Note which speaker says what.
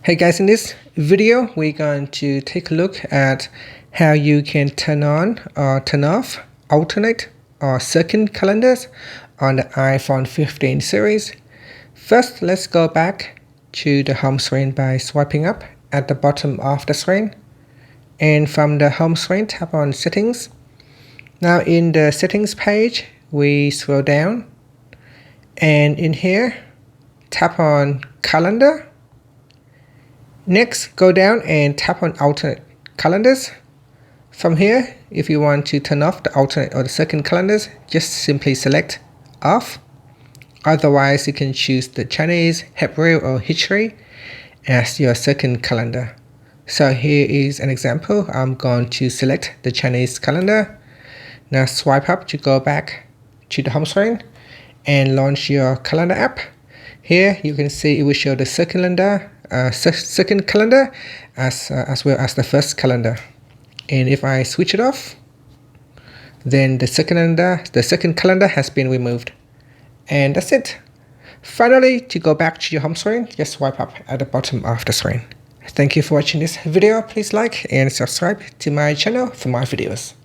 Speaker 1: Hey guys, in this video we're going to take a look at how you can turn on or turn off alternate or second calendars on the iPhone 15 series. First, let's go back to the home screen by swiping up at the bottom of the screen, and from the home screen tap on settings. Now in the settings page we scroll down, and in here tap on calendar. Next, go down and tap on alternate calendars. From here, if you want to turn off the alternate or the second calendars, just simply select off. Otherwise, you can choose the Chinese, Hebrew or Hijri as your second calendar. So here is an example. I'm going to select the Chinese calendar. Now swipe up to go back to the home screen and launch your calendar app. Here you can see it will show the second calendar as well as the first calendar. And if I switch it off, then the second calendar has been removed. And that's it. Finally, to go back to your home screen, just swipe up at the bottom of the screen. Thank you for watching this video. Please like and subscribe to my channel for more videos.